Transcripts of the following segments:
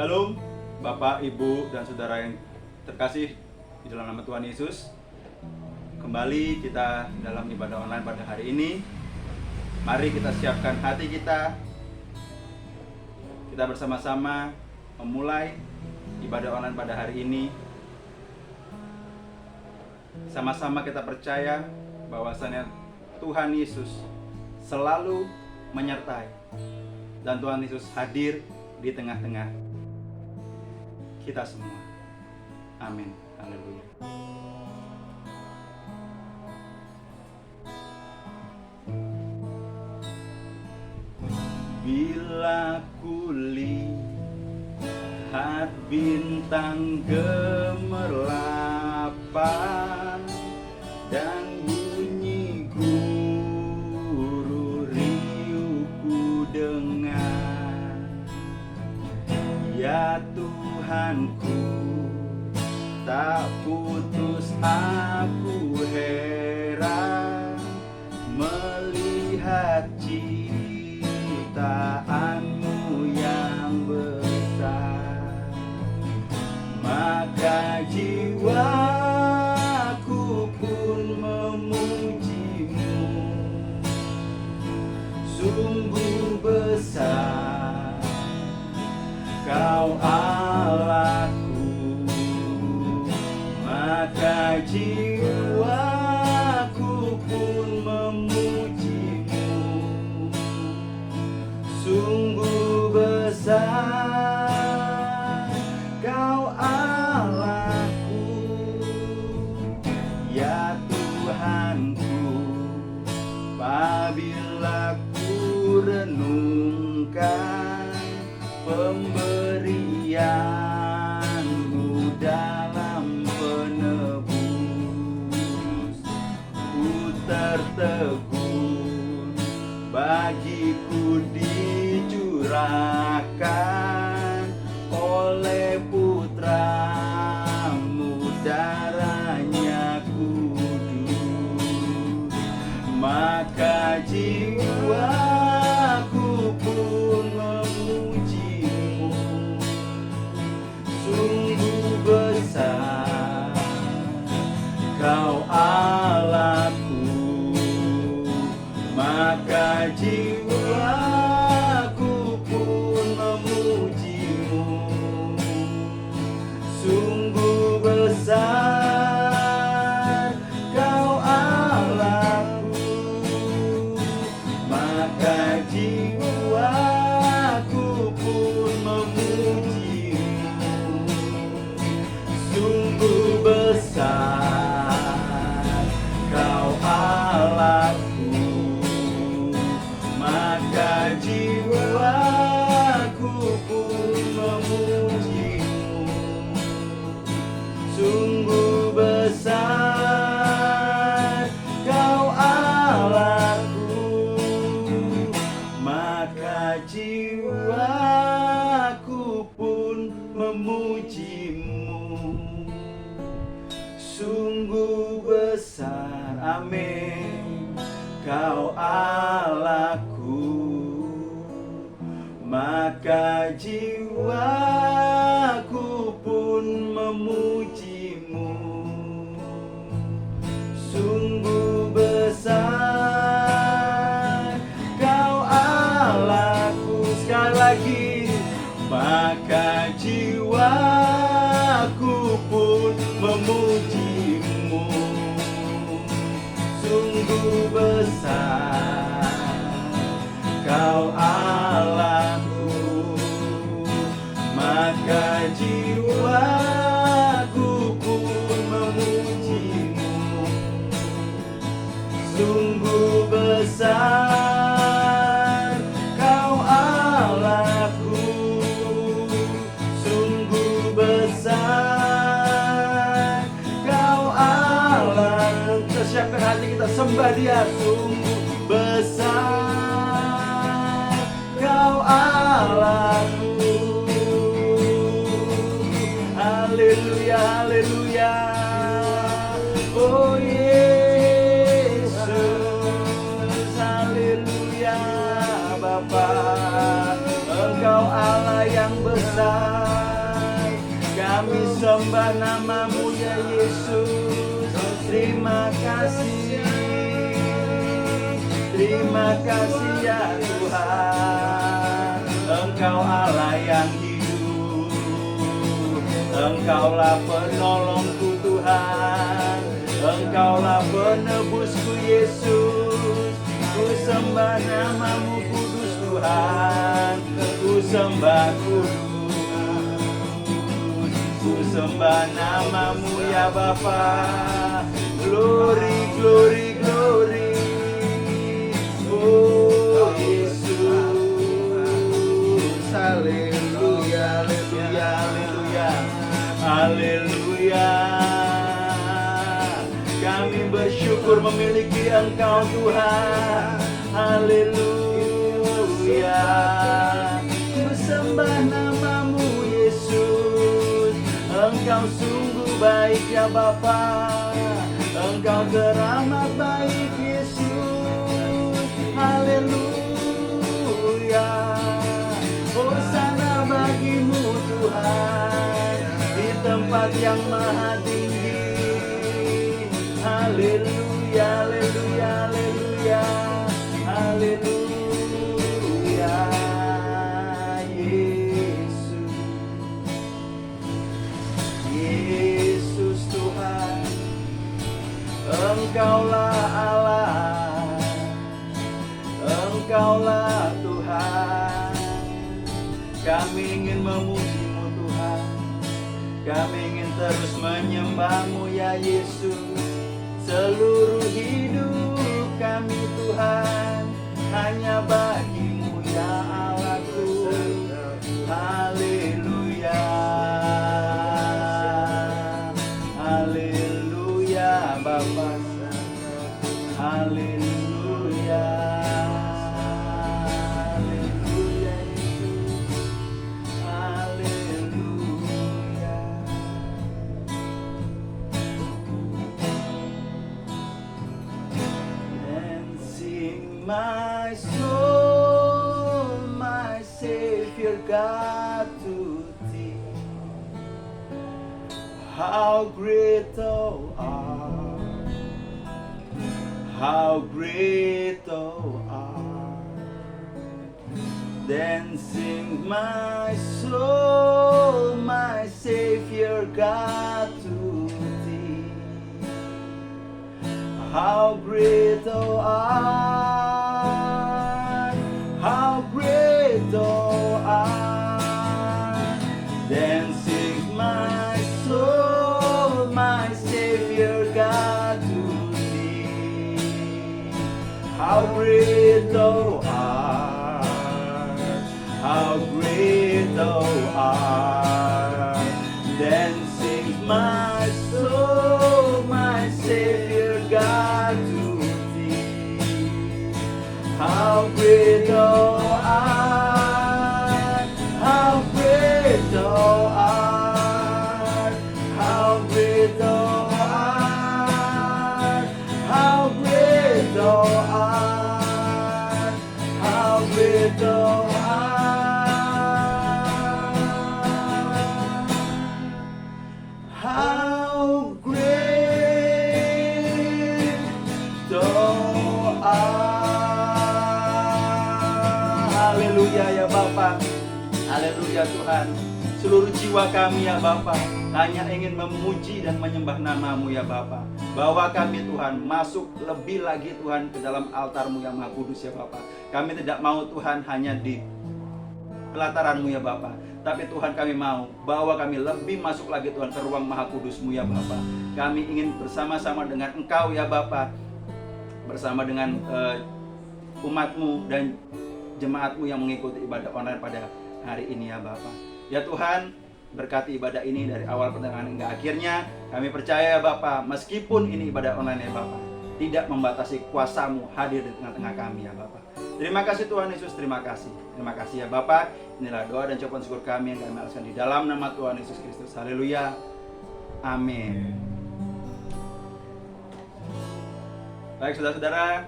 Shalom, Bapak, Ibu, dan Saudara yang terkasih di dalam nama Tuhan Yesus. Kembali kita dalam ibadah online pada hari ini. Mari kita siapkan hati kita. Kita bersama-sama memulai ibadah online pada hari ini. Sama-sama kita percaya bahwasannya Tuhan Yesus selalu menyertai. Dan Tuhan Yesus hadir di tengah-tengah kita semua. Amin. Haleluya. Bila kulihat bintang gemerlapan dan bunyi guru riuhku dengar, ya Tuhanku, tak putus aku heran melihat ciptaanmu yang besar. Maka jiwaku pun memujimu, sungguh besar Kau Allahku. Maka jiwaku pun memujimu, sungguh besar Kau Allahku, ya Tuhanku. Apabila ku renungkan pemberianmu dalam penebus, ku tertegun bagiku dicurahkan oleh putramu, darahnya kudus. Maka jiwaku pun memujimu, sungguh besar Kau Allahku. Maka jiwaku pun memujimu, sungguh besar Kau Allahku. Maka jiwaku pun memujimu, sungguh besar Kau Allahku. Maka jiwaku pun memujimu, sungguh besar Kau Allahku. Maka jiwaku pun memujimu, sungguh besar. Amin. Kau Allahku. Maka jiwaku pun memujimu, sungguh besar Kau Allahku. Sekali lagi. Maka jiwaku pun memujimu, sungguh besar Kau Allahku. Maka jiwaku pun memujimu, sungguh besar Kau Allahku. Sungguh besar Kau Allah. Kita siapkan hati kita, sembah Dia. Sungguh besar Kau Allahku. Haleluya, haleluya. Oh Yesus, haleluya. Bapa, Engkau Allah yang besar. Kami sembah nama-Mu ya Yesus. Terima kasih. Terima kasih ya Tuhan. Engkau Allah yang hidup. Engkaulah penolongku Tuhan. Engkaulah penebusku Yesus. Ku sembah nama-Mu kudus Tuhan. Ku sembah kudus. Ku sembah nama-Mu ya Bapa. Glory, glory, glory. Oh Yesus. Haleluya, haleluya, haleluya. Haleluya. Kami bersyukur memiliki Engkau Tuhan. Haleluya. Ku sembah nama-Mu Yesus. Engkau sungguh baik ya Bapa. Engkau teramat baik Yesus. Haleluya. Hosana bagi-Mu Tuhan di tempat yang maha tinggi. Haleluya, haleluya, haleluya. Haleluya. Yesus. Yesus Tuhan. Engkaulah Allah. Engkaulah Tuhan. Kami ingin memuji-Mu Tuhan. Kami ingin terus menyembah-Mu ya Yesus. Seluruh hidup kami Tuhan hanya bagi-Mu ya Allahku. Haleluya. Haleluya Bapa. Haleluya. Haleluya Yesus. Haleluya. Dancing my soul, my Savior God to Thee. How great Thou art. How great Thou art. Dancing my soul, my Savior God to Thee. How great Thou art. How great Thou art. Dancing my soul, my Savior God to Thee. How great Thou art. How great Thou art. Dancing my soul, my Savior God to Thee. How great Thou art. How great Thou art. How great Thou art. How great Thou art. How great Thou art. How great Thou art. Haleluya ya Bapa. Haleluya Tuhan. Seluruh jiwa kami ya Bapa hanya ingin memuji dan menyembah nama-Mu ya Bapa. Bawa kami Tuhan masuk lebih lagi Tuhan ke dalam altar-Mu yang maha kudus ya Bapa. Kami tidak mau Tuhan hanya di pelataran-Mu ya Bapa, tapi Tuhan kami mau bawa kami lebih masuk lagi Tuhan ke ruang maha kudus-Mu ya Bapa. Kami ingin bersama-sama dengan Engkau ya Bapa, bersama dengan umat-Mu dan jemaat-Mu yang mengikuti ibadah online pada hari ini ya Bapa. Ya Tuhan, berkati ibadah ini dari awal pertengahan hingga akhirnya. Kami percaya ya Bapa, meskipun ini ibadah online ya Bapa, tidak membatasi kuasa-Mu hadir di tengah-tengah kami ya Bapa. Terima kasih Tuhan Yesus, terima kasih. Terima kasih ya Bapa. Inilah doa dan ucapan syukur kami yang kami alaskan di dalam nama Tuhan Yesus Kristus. Haleluya. Amin. Baik saudara-saudara,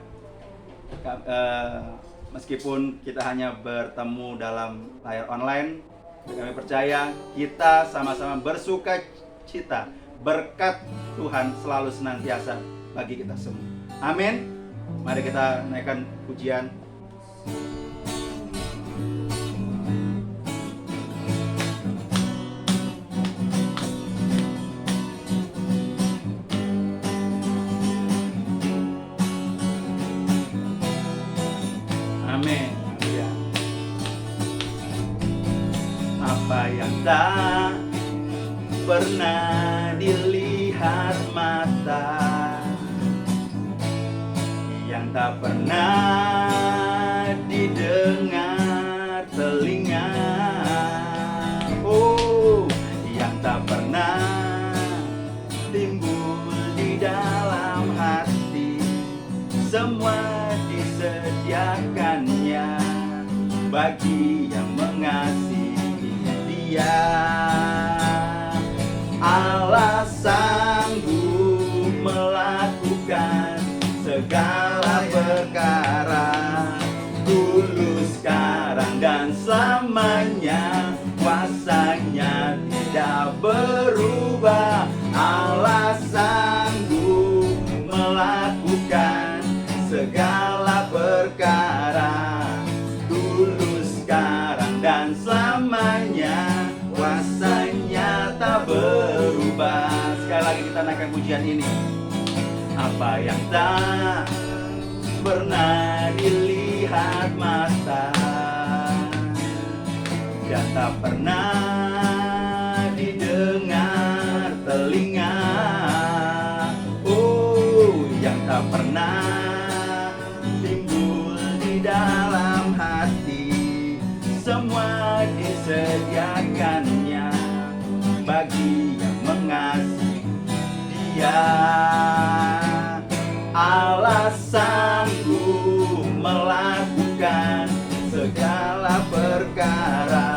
meskipun kita hanya bertemu dalam layar online, Kami percaya kita sama-sama bersuka cita. Berkat Tuhan selalu senantiasa bagi kita semua. Amin. Mari kita naikkan pujian. Amin. Ya. Apa yang tak pernah dilihat mata, yang tak pernah didengar telinga, oh, yang tak pernah timbul di dalam hati, semua disediakannya bagi yang mengasihi Dia. Allah sanggup melakukan segala perkara, dulu, sekarang, dan selamanya. Kuasanya tidak berubah. Allah sanggup melakukan segala perkara, dulu, sekarang, dan selamanya. Kuasanya tak berubah. Sekali lagi kita naikkan pujian ini. Apa yang tak pernah dilihat mata, dan tak pernah didengar telinga, oh, yang tak pernah timbul di dalam hati, semua disediakannya bagi yang mengasihi Dia. Allah sanggup melakukan segala perkara,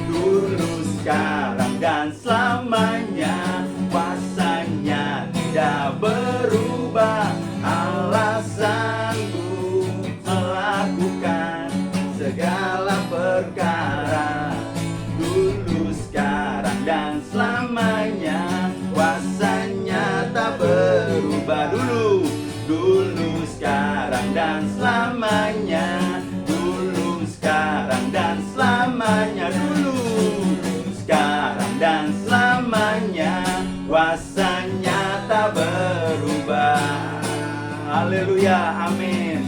dulu, sekarang, dan selamanya. Kuasanya tidak berubah. Allah sanggup melakukan segala perkara, dulu, sekarang, dan selamanya. Kuasanya tak berubah. Dulu, sekarang, dan selamanya. Dulu, sekarang, dan selamanya. Dulu, sekarang, dan selamanya. Kuasanya tak berubah. Haleluya, amin.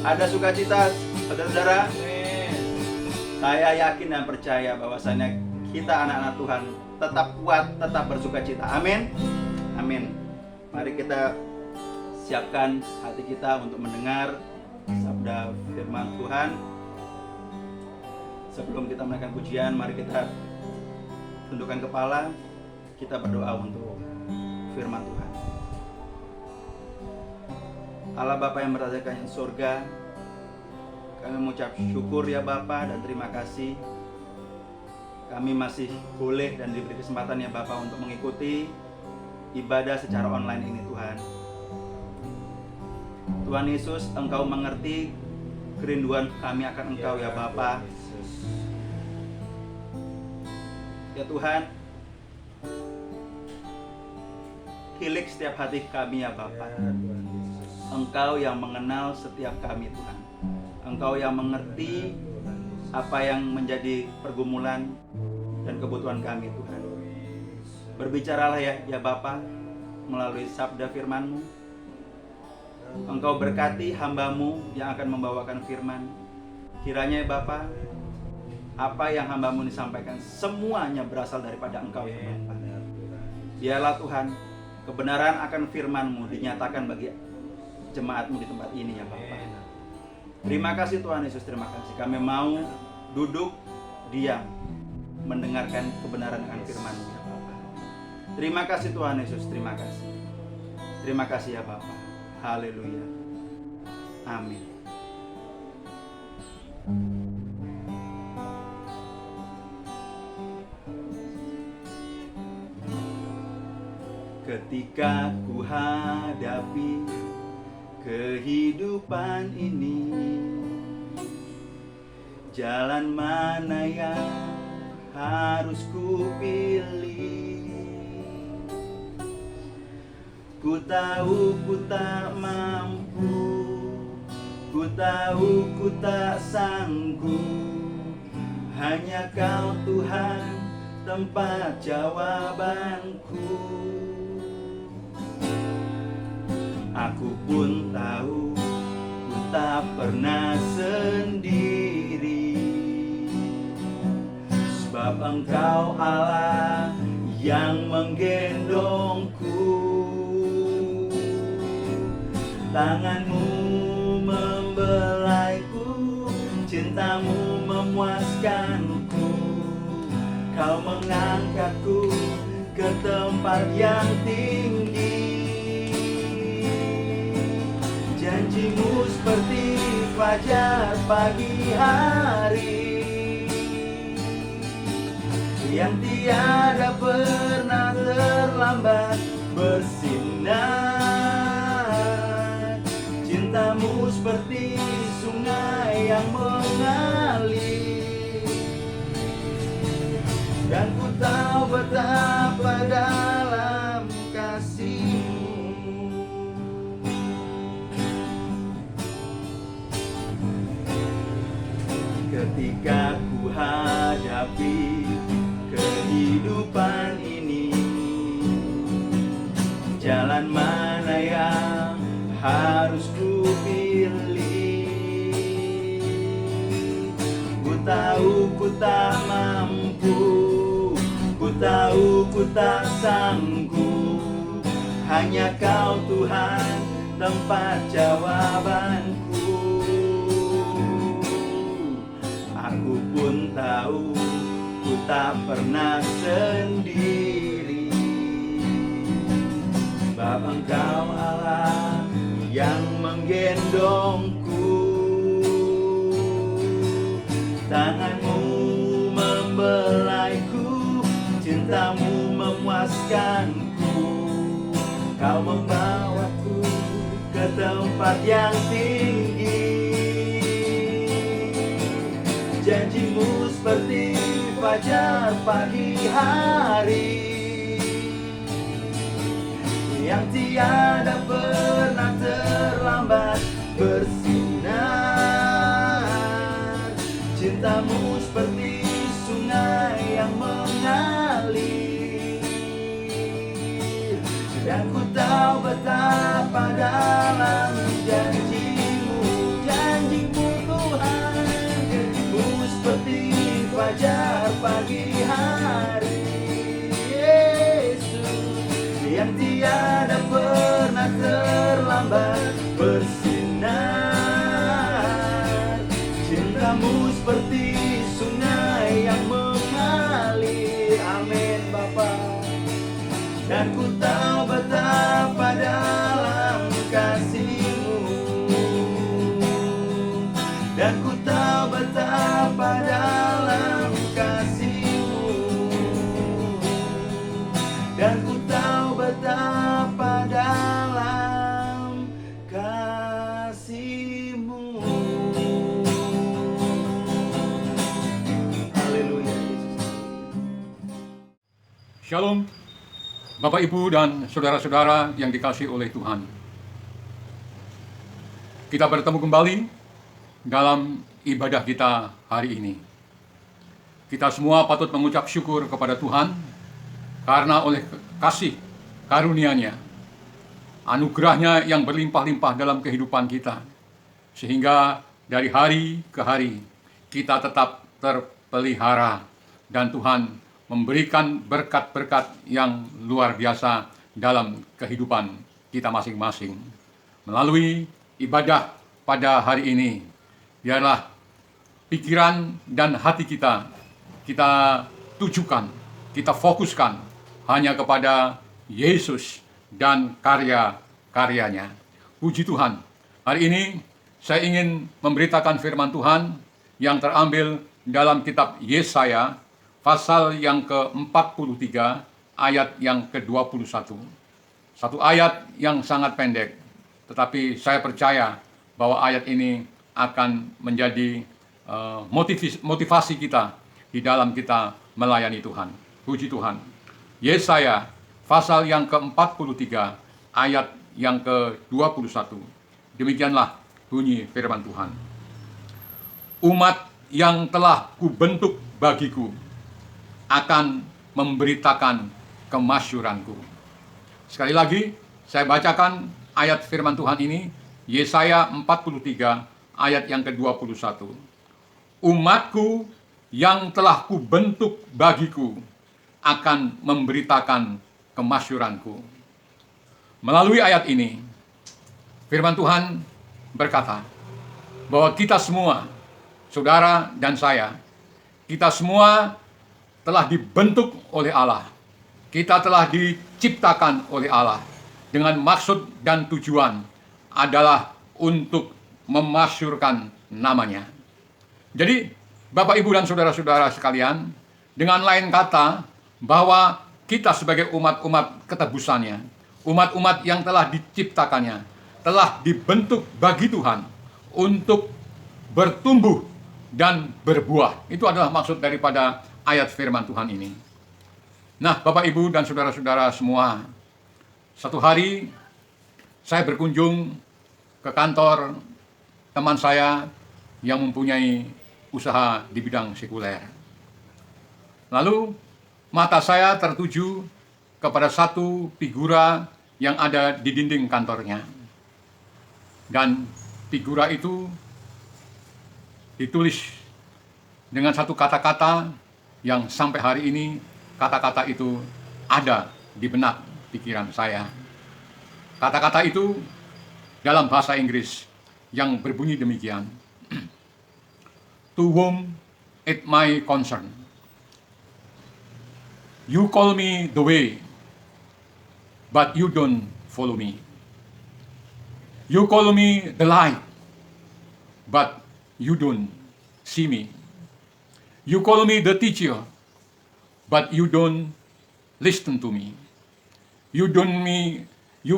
Ada sukacita, saudara-saudara? Saya yakin dan percaya bahwasannya kita anak-anak Tuhan tetap kuat, tetap bersukacita. Amin. Amin. Mari kita siapkan hati kita untuk mendengar sabda firman Tuhan. Sebelum kita menaikkan pujian, mari kita tundukkan kepala. Kita berdoa untuk firman Tuhan. Allah Bapa yang berada di surga, kami mengucap syukur ya Bapa dan terima kasih. Kami masih boleh dan diberi kesempatan ya Bapa untuk mengikuti ibadah secara online ini Tuhan. Tuhan Yesus, Engkau mengerti kerinduan kami akan Engkau ya Bapa. Ya Tuhan, hilik setiap hati kami ya Bapa. Engkau yang mengenal setiap kami Tuhan. Engkau yang mengerti apa yang menjadi pergumulan dan kebutuhan kami Tuhan. Berbicaralah ya Bapa melalui sabda firman-Mu. Engkau berkati hamba-Mu yang akan membawakan firman. Kiranya ya Bapa, apa yang hamba-Mu disampaikan semuanya berasal daripada Engkau ya Bapa. Biarlah Tuhan, kebenaran akan firman-Mu dinyatakan bagi jemaat-Mu di tempat ini ya Bapa. Terima kasih Tuhan Yesus, terima kasih. Kami mau duduk diam mendengarkan kebenaran akan firman-Mu ya Bapa. Terima kasih Tuhan Yesus, terima kasih. Terima kasih ya Bapa. Haleluya. Amin. Ketika ku hadapi kehidupan ini, jalan mana yang harus ku pilih. Ku tahu ku tak mampu, ku tahu ku tak sanggup. Hanya Kau Tuhan tempat jawabanku. Aku pun tahu ku tak pernah sendiri, sebab Engkau Allah yang menggendongku. Tangan-Mu membelaiku, cinta-Mu memuaskanku. Kau mengangkatku ke tempat yang tinggi. Janji-Mu seperti fajar pagi hari, yang tiada pernah terlambat bersinar. Cinta-Mu seperti sungai yang mengalir, dan ku tahu betapa dalam kasih-Mu. Ketika ku hadapi kehidupan ini, jalan mana yang harus ku pilih. Ku tahu ku tak mampu, ku tahu ku tak sanggup. Hanya Kau Tuhan tempat jawabanku. Aku pun tahu ku tak pernah sendiri, sebab Engkau Allah yang menggendongku. Tangan-Mu membelaiku, cinta-Mu memuaskanku. Kau membawaku ke tempat yang tinggi. Janji-Mu seperti fajar pagi hari, yang tiada pernah terlambat bersinar. Cinta-Mu seperti sungai yang mengalir, dan ku tahu betapa dalam janji-Mu. Janji-Mu Tuhan, janji-Mu seperti fajar pagi hari, Yesus, yang tiada pernah terlambat bersinar. Cinta-Mu seperti sungai yang mengalir. Amin Bapa. Dan ku tahu betapa dalam kasih-Mu, dan ku tahu betapa dalam kasih-Mu, dan ku tahu betapa dalam kasih-Mu. Haleluya Yesus. Shalom, Bapak Ibu dan saudara-saudara yang dikasihi oleh Tuhan. Kita bertemu kembali dalam ibadah kita hari ini. Kita semua patut mengucap syukur kepada Tuhan karena oleh kasih karunia-Nya, anugerah-Nya yang berlimpah-limpah dalam kehidupan kita, sehingga dari hari ke hari kita tetap terpelihara dan Tuhan memberikan berkat-berkat yang luar biasa dalam kehidupan kita masing-masing. Melalui ibadah pada hari ini, biarlah pikiran dan hati kita tujukan, kita fokuskan hanya kepada Yesus dan karya-karyanya. Puji Tuhan. Hari ini saya ingin memberitakan firman Tuhan yang terambil dalam kitab Yesaya pasal yang ke-43 ayat yang ke-21. Satu ayat yang sangat pendek, tetapi saya percaya bahwa ayat ini akan menjadi motivasi kita di dalam kita melayani Tuhan. Puji Tuhan. Yesaya pasal yang ke-43 ayat yang ke-21. Demikianlah bunyi firman Tuhan. Umat yang telah kubentuk bagiku akan memberitakan kemasyuranku. Sekali lagi, saya bacakan ayat firman Tuhan ini, Yesaya 43 ayat yang ke-21. Umatku yang telah kubentuk bagiku akan memberitakan kemasyuranku. Melalui ayat ini, firman Tuhan berkata bahwa kita semua, saudara dan saya, kita semua telah dibentuk oleh Allah. Kita telah diciptakan oleh Allah dengan maksud dan tujuan adalah untuk memasyurkan namanya. Jadi, Bapak, Ibu, dan saudara-saudara sekalian, dengan lain kata, bahwa kita sebagai umat-umat ketebusannya, umat-umat yang telah diciptakannya, telah dibentuk bagi Tuhan untuk bertumbuh dan berbuah. Itu adalah maksud daripada ayat firman Tuhan ini. Nah, Bapak, Ibu, dan saudara-saudara semua, satu hari saya berkunjung ke kantor teman saya yang mempunyai usaha di bidang sekuler. Lalu mata saya tertuju kepada satu figura yang ada di dinding kantornya. Dan figura itu ditulis dengan satu kata-kata yang sampai hari ini kata-kata itu ada di benak pikiran saya. Kata-kata itu dalam bahasa Inggris yang berbunyi demikian. To whom it may concern. You call me the way, but you don't follow me. You call me the light, but you don't see me. You call me the teacher, but you don't listen to me. You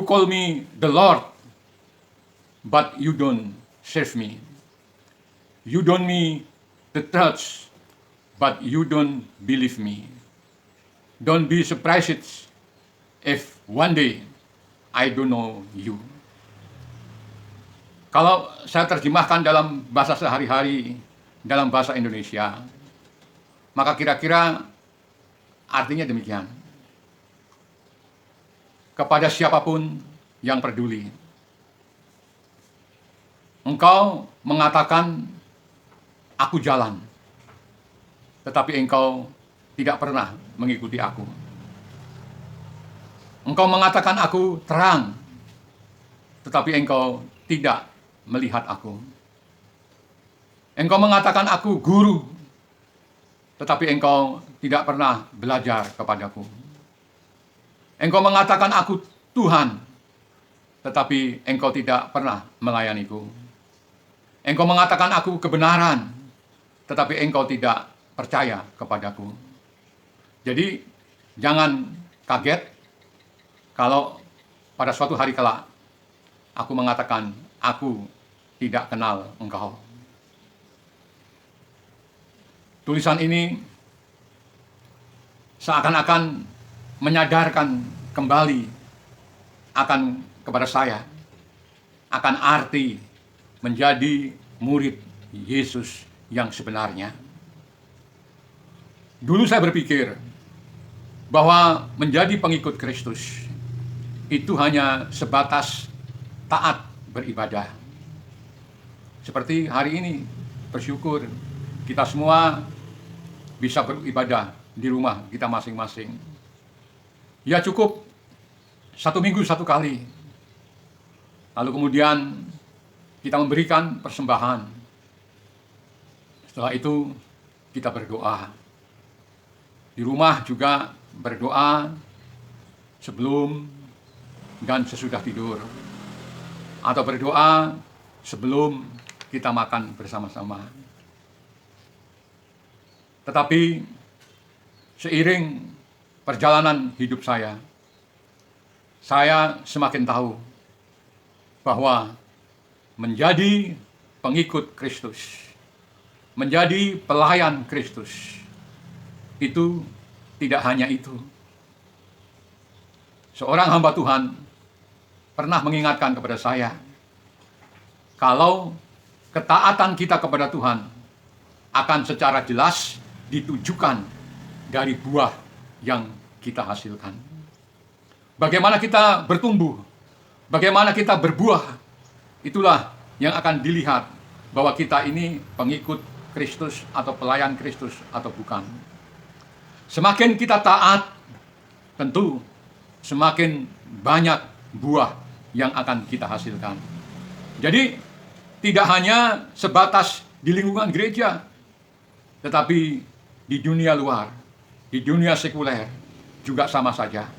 call me the Lord, but you don't serve me. You don't me the church, but you don't believe me. Don't be surprised if one day I don't know you. Kalau saya terjemahkan dalam bahasa sehari-hari, dalam bahasa Indonesia, maka kira-kira artinya demikian. Kepada siapapun yang peduli, engkau mengatakan, aku jalan, tetapi engkau tidak pernah mengikuti aku. Engkau mengatakan aku terang, tetapi engkau tidak melihat aku. Engkau mengatakan aku guru, tetapi engkau tidak pernah belajar kepadaku. Engkau mengatakan aku Tuhan, tetapi engkau tidak pernah melayaniku. Engkau mengatakan aku kebenaran, tetapi engkau tidak percaya kepadaku. Jadi, jangan kaget kalau pada suatu hari kelak aku mengatakan aku tidak kenal engkau. Tulisan ini seakan-akan menyadarkan kembali kepada saya akan arti menjadi murid Yesus yang sebenarnya. Dulu saya berpikir bahwa menjadi pengikut Kristus itu hanya sebatas taat beribadah. Seperti hari ini, bersyukur kita semua bisa beribadah di rumah kita masing-masing. Ya cukup 1 minggu 1 kali. Lalu kemudian kita memberikan persembahan. Setelah itu kita berdoa. Di rumah juga berdoa sebelum dan sesudah tidur. Atau berdoa sebelum kita makan bersama-sama. Tetapi seiring perjalanan hidup saya semakin tahu bahwa menjadi pengikut Kristus menjadi pelayan Kristus itu tidak hanya itu. Seorang hamba Tuhan pernah mengingatkan kepada saya, kalau ketaatan kita kepada Tuhan akan secara jelas ditujukan dari buah yang kita hasilkan. Bagaimana kita bertumbuh, bagaimana kita berbuah, itulah yang akan dilihat bahwa kita ini pengikut Kristus atau pelayan Kristus atau bukan. Semakin kita taat, tentu semakin banyak buah yang akan kita hasilkan. Jadi tidak hanya sebatas di lingkungan gereja, tetapi di dunia luar, di dunia sekuler juga sama saja.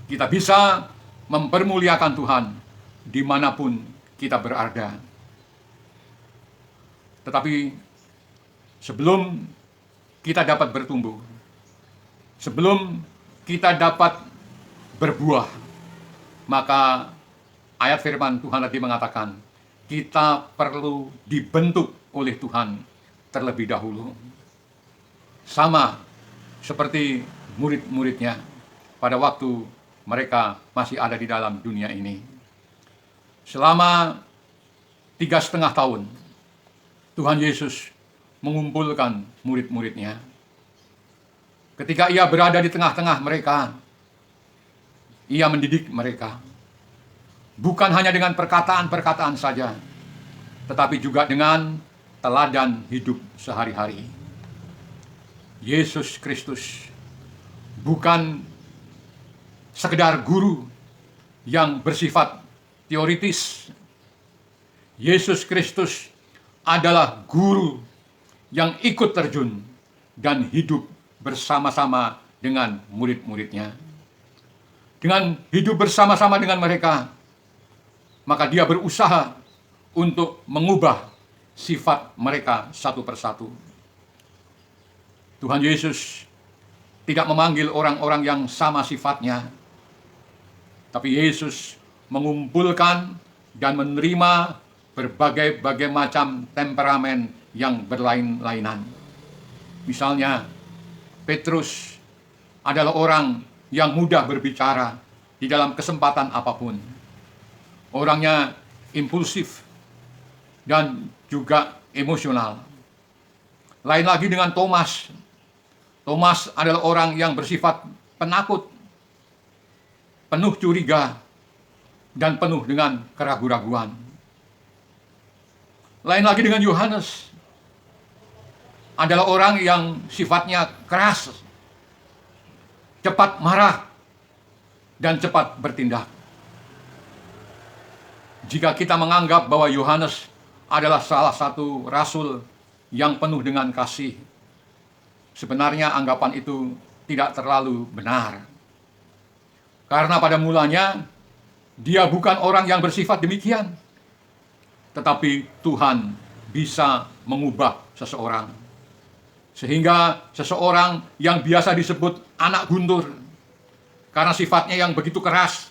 Kita bisa mempermuliakan Tuhan dimanapun kita berada. Tetapi sebelum kita dapat bertumbuh, sebelum kita dapat berbuah, maka ayat firman Tuhan tadi mengatakan, kita perlu dibentuk oleh Tuhan terlebih dahulu. Sama seperti murid-muridnya pada waktu mereka masih ada di dalam dunia ini. Selama 3,5 tahun, Tuhan Yesus mengumpulkan murid-muridnya. Ketika ia berada di tengah-tengah mereka, ia mendidik mereka. Bukan hanya dengan perkataan-perkataan saja, tetapi juga dengan teladan hidup sehari-hari. Yesus Kristus bukan sekedar guru yang bersifat teoritis. Yesus Kristus adalah guru yang ikut terjun dan hidup bersama-sama dengan murid-muridnya. Dengan hidup bersama-sama dengan mereka, maka dia berusaha untuk mengubah sifat mereka satu persatu. Tuhan Yesus tidak memanggil orang-orang yang sama sifatnya, tapi Yesus mengumpulkan dan menerima berbagai macam temperamen yang berlain-lainan. Misalnya, Petrus adalah orang yang mudah berbicara di dalam kesempatan apapun. Orangnya impulsif dan juga emosional. Lain lagi dengan Thomas. Thomas adalah orang yang bersifat penakut, penuh curiga, dan penuh dengan keraguan-raguan. Lain lagi dengan Yohanes, adalah orang yang sifatnya keras, cepat marah, dan cepat bertindak. Jika kita menganggap bahwa Yohanes adalah salah satu rasul yang penuh dengan kasih, sebenarnya anggapan itu tidak terlalu benar. Karena pada mulanya, dia bukan orang yang bersifat demikian. Tetapi Tuhan bisa mengubah seseorang. Sehingga seseorang yang biasa disebut anak guntur, karena sifatnya yang begitu keras,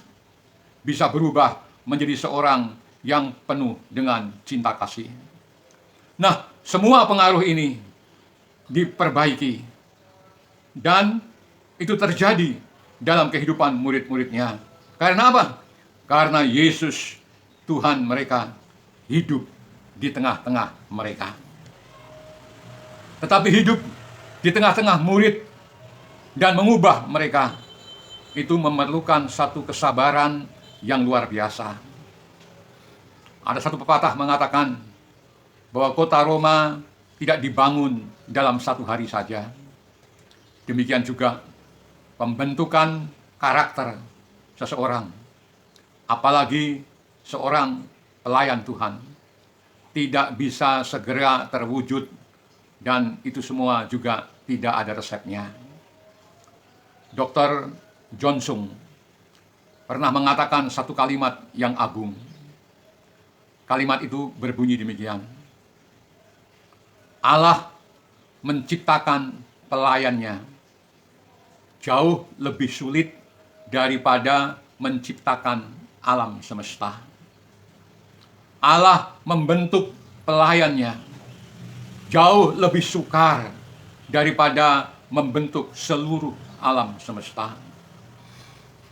bisa berubah menjadi seorang yang penuh dengan cinta kasih. Nah, semua pengaruh ini diperbaiki. Dan itu terjadi dalam kehidupan murid-muridnya. Karena apa? Karena Yesus, Tuhan mereka, hidup di tengah-tengah mereka. Tetapi hidup di tengah-tengah murid dan mengubah mereka, itu memerlukan satu kesabaran yang luar biasa. Ada satu pepatah mengatakan bahwa kota Roma tidak dibangun dalam satu hari saja. Demikian juga pembentukan karakter seseorang, apalagi seorang pelayan Tuhan, tidak bisa segera terwujud, dan itu semua juga tidak ada resepnya. Dr. Johnson pernah mengatakan satu kalimat yang agung. Kalimat itu berbunyi demikian: Allah menciptakan pelayannya jauh lebih sulit daripada menciptakan alam semesta. Allah membentuk pelayannya jauh lebih sukar daripada membentuk seluruh alam semesta.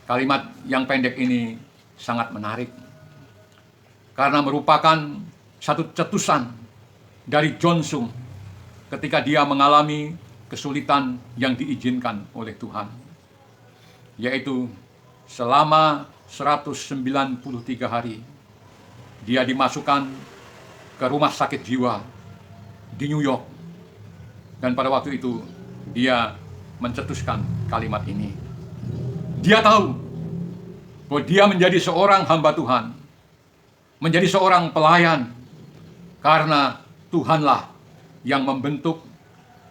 Kalimat yang pendek ini sangat menarik karena merupakan satu cetusan dari Jonsung ketika dia mengalami kesulitan yang diizinkan oleh Tuhan, yaitu selama 193 hari dia dimasukkan ke rumah sakit jiwa di New York. Dan pada waktu itu dia mencetuskan kalimat ini. Dia tahu bahwa dia menjadi seorang hamba Tuhan, menjadi seorang pelayan, karena Tuhanlah yang membentuk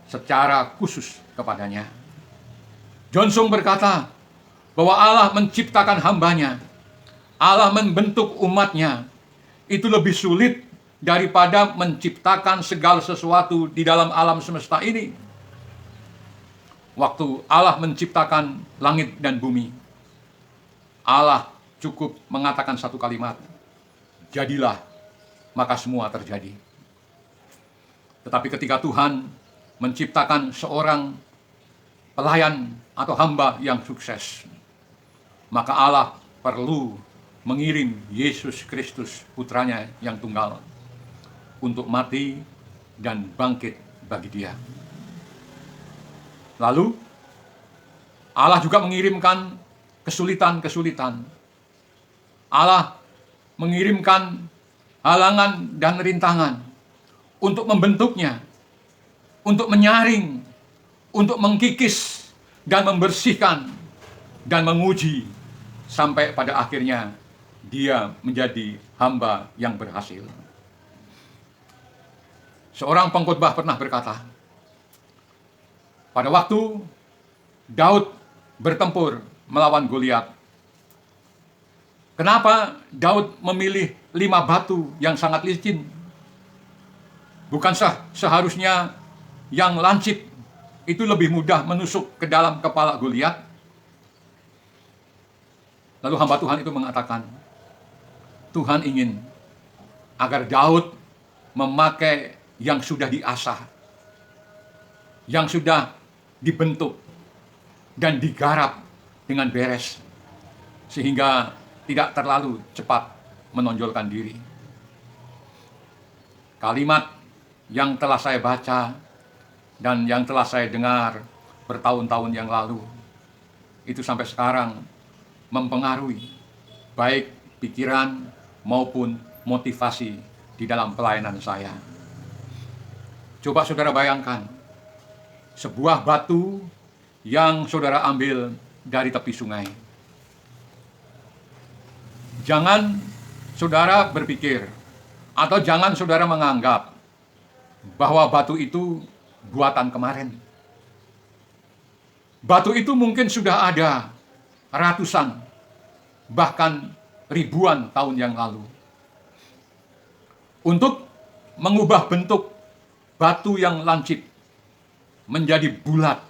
secara khusus kepadanya. Jonsung berkata bahwa Allah menciptakan hambanya, Allah membentuk umatnya, itu lebih sulit daripada menciptakan segala sesuatu di dalam alam semesta ini. Waktu Allah menciptakan langit dan bumi, Allah cukup mengatakan satu kalimat, jadilah, maka semua terjadi. Tetapi ketika Tuhan menciptakan seorang pelayan atau hamba yang sukses, maka Allah perlu mengirim Yesus Kristus, putranya yang tunggal, untuk mati dan bangkit bagi dia. Lalu Allah juga mengirimkan kesulitan-kesulitan. Allah mengirimkan halangan dan rintangan untuk membentuknya, untuk menyaring, untuk mengkikis dan membersihkan dan menguji, sampai pada akhirnya dia menjadi hamba yang berhasil. Seorang pengkhotbah pernah berkata, pada waktu Daud bertempur melawan Goliat, kenapa Daud memilih 5 batu yang sangat licin? Bukankah seharusnya yang lancip itu lebih mudah menusuk ke dalam kepala Goliat? Lalu hamba Tuhan itu mengatakan, Tuhan ingin agar Daud memakai yang sudah diasah, yang sudah dibentuk dan digarap dengan beres, sehingga tidak terlalu cepat menonjolkan diri. Kalimat yang telah saya baca dan yang telah saya dengar bertahun-tahun yang lalu, itu sampai sekarang mempengaruhi baik pikiran maupun motivasi di dalam pelayanan saya. Coba saudara bayangkan, sebuah batu yang saudara ambil dari tepi sungai. Jangan saudara berpikir, atau jangan saudara menganggap bahwa batu itu buatan kemarin. Batu itu mungkin sudah ada ratusan, bahkan ribuan tahun yang lalu. Untuk mengubah bentuk batu yang lancip menjadi bulat,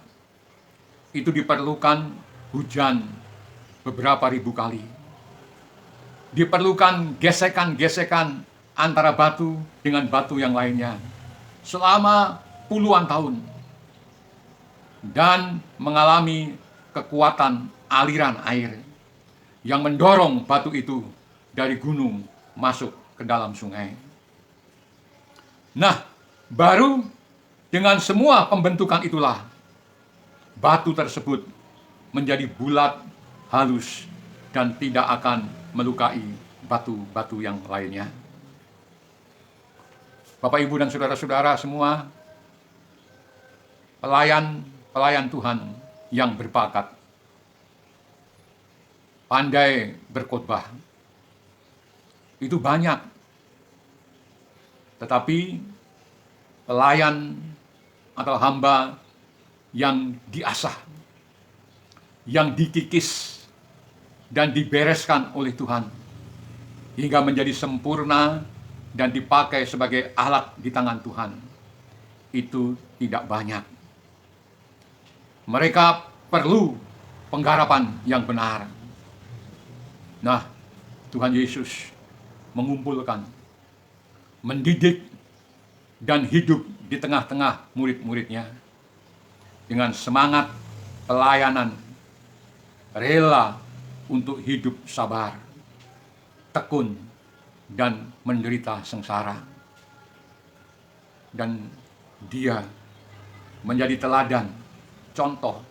itu diperlukan hujan beberapa ribu kali. Diperlukan gesekan-gesekan antara batu dengan batu yang lainnya selama puluhan tahun, dan mengalami kekuatan aliran air yang mendorong batu itu dari gunung masuk ke dalam sungai. Nah, baru dengan semua pembentukan itulah batu tersebut menjadi bulat, halus, dan tidak akan melukai batu-batu yang lainnya. Bapak, Ibu, dan saudara-saudara semua, pelayan Tuhan yang berbakat, pandai berkhotbah, itu banyak. Tetapi pelayan atau hamba yang diasah, yang dikikis dan dibereskan oleh Tuhan hingga menjadi sempurna dan dipakai sebagai alat di tangan Tuhan, itu tidak banyak. Mereka perlu penggarapan yang benar. Nah, Tuhan Yesus mengumpulkan, mendidik dan hidup di tengah-tengah murid-muridnya dengan semangat pelayanan, rela untuk hidup sabar, tekun, dan menderita sengsara. Dan dia menjadi teladan, contoh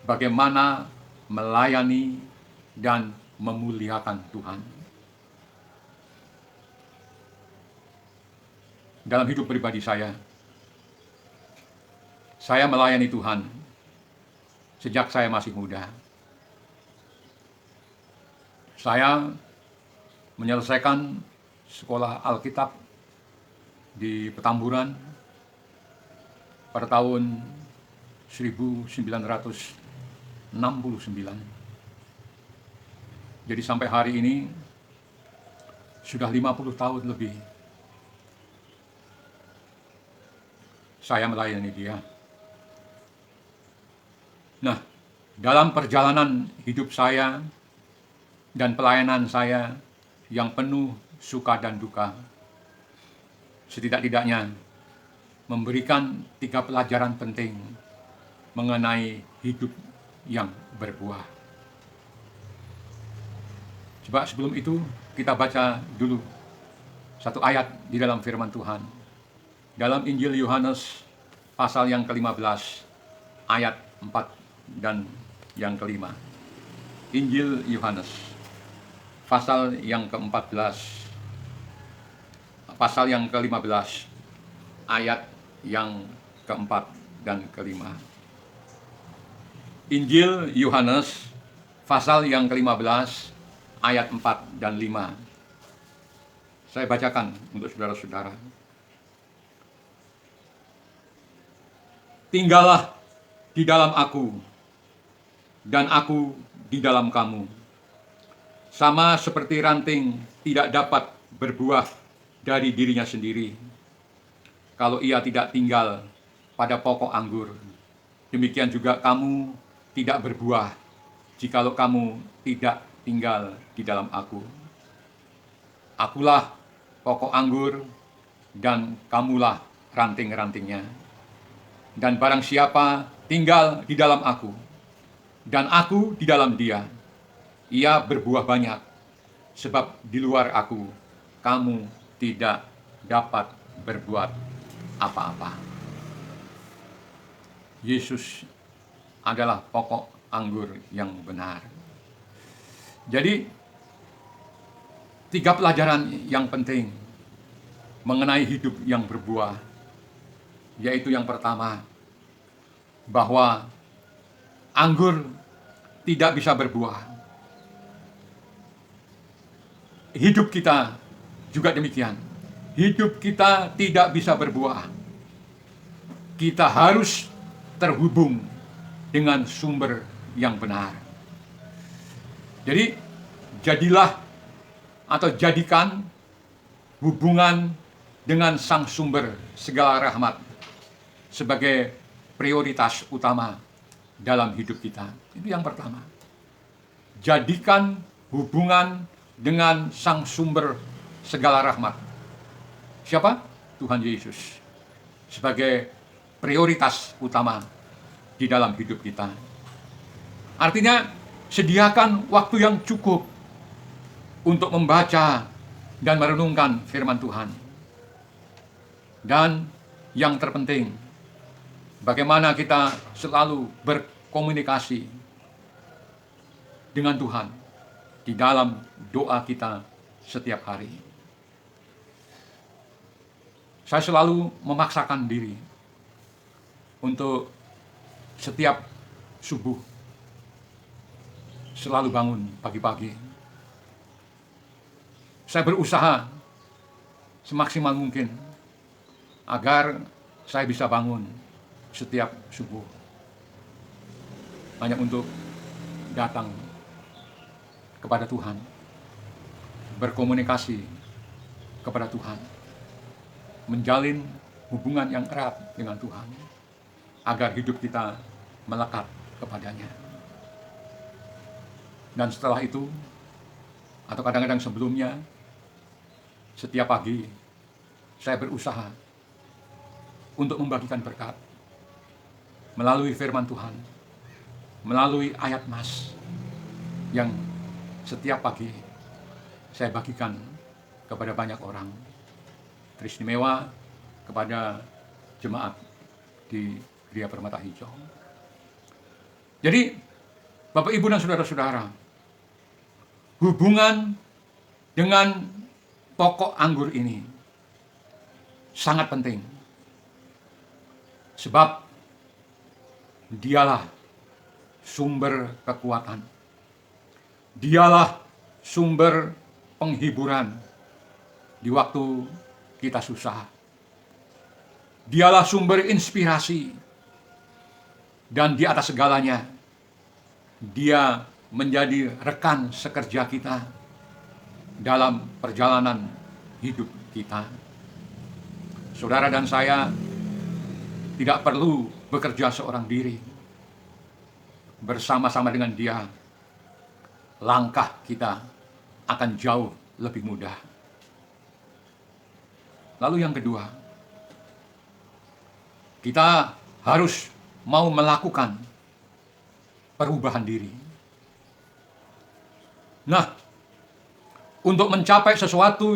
bagaimana melayani dan memuliakan Tuhan. Dalam hidup pribadi saya melayani Tuhan sejak saya masih muda. Saya menyelesaikan sekolah Alkitab di Petamburan pada tahun 1969. Jadi sampai hari ini sudah 50 tahun lebih saya melayani dia. Nah, dalam perjalanan hidup saya dan pelayanan saya yang penuh suka dan duka, setidak-tidaknya memberikan 3 pelajaran penting mengenai hidup yang berbuah. Coba sebelum itu kita baca dulu satu ayat di dalam firman Tuhan. Dalam Injil Yohanes pasal yang ke-15 ayat 4 dan yang ke-5. Injil Yohanes pasal yang ke-14 pasal yang ke-15 ayat yang ke-4 dan ke-5. Injil Yohanes pasal yang ke-15 ayat 4 dan 5. Saya bacakan untuk saudara-saudara. Tinggallah di dalam aku, dan aku di dalam kamu. Sama seperti ranting tidak dapat berbuah dari dirinya sendiri, kalau ia tidak tinggal pada pokok anggur. Demikian juga kamu tidak berbuah, jikalau kamu tidak tinggal di dalam aku. Akulah pokok anggur, dan kamulah ranting-rantingnya. Dan barang siapa tinggal di dalam aku, dan aku di dalam dia, ia berbuah banyak, sebab di luar aku, kamu tidak dapat berbuat apa-apa. Yesus adalah pokok anggur yang benar. Jadi, 3 pelajaran yang penting mengenai hidup yang berbuah, yaitu yang pertama, bahwa anggur tidak bisa berbuah. Hidup kita juga demikian. Hidup kita tidak bisa berbuah. Kita harus terhubung dengan sumber yang benar. Jadi, jadilah atau jadikan hubungan dengan Sang Sumber segala rahmat sebagai prioritas utama dalam hidup kita. Itu yang pertama. Jadikan hubungan dengan Sang Sumber segala rahmat. Siapa? Tuhan Yesus. Sebagai prioritas utama di dalam hidup kita. Artinya, sediakan waktu yang cukup untuk membaca dan merenungkan firman Tuhan. Dan yang terpenting, bagaimana kita selalu berkomunikasi dengan Tuhan di dalam doa kita setiap hari. Saya selalu memaksakan diri untuk setiap subuh selalu bangun pagi-pagi. Saya berusaha semaksimal mungkin agar saya bisa bangun setiap subuh hanya untuk datang kepada Tuhan, berkomunikasi kepada Tuhan, menjalin hubungan yang erat dengan Tuhan, agar hidup kita melekat kepadanya. Dan setelah itu, atau kadang-kadang sebelumnya, setiap pagi saya berusaha untuk membagikan berkat melalui firman Tuhan, melalui ayat mas yang setiap pagi saya bagikan kepada banyak orang, teristimewa kepada jemaat di Gereja Permata Hijau. Jadi, Bapak, Ibu, dan saudara-saudara, hubungan dengan pokok anggur ini sangat penting. Sebab dialah sumber kekuatan. Dialah sumber penghiburan di waktu kita susah. Dialah sumber inspirasi. Dan di atas segalanya, Dia menjadi rekan sekerja kita dalam perjalanan hidup kita. Saudara dan saya tidak perlu bekerja seorang diri. Bersama-sama dengan Dia, langkah kita akan jauh lebih mudah. Lalu yang kedua, kita harus mau melakukan perubahan diri. Nah, untuk mencapai sesuatu